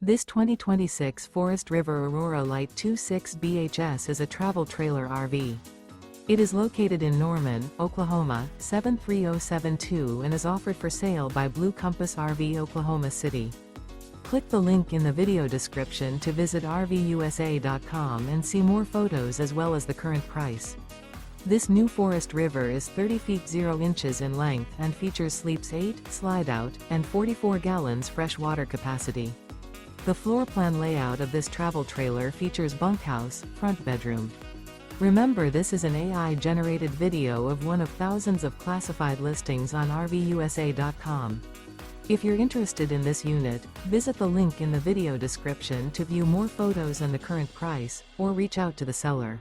This 2026 Forest River Aurora Light 26 BHS is a travel trailer RV. It is located in Norman, Oklahoma, 73072 and is offered for sale by Blue Compass RV Oklahoma City. Click the link in the video description to visit RVUSA.com and see more photos as well as the current price. This new Forest River is 30 feet 0 inches in length and features sleeps 8, slide-out, and 44 gallons fresh water capacity. The floor plan layout of this travel trailer features bunkhouse, front bedroom. Remember, this is an AI-generated video of one of thousands of classified listings on RVUSA.com. If you're interested in this unit, visit the link in the video description to view more photos and the current price, or reach out to the seller.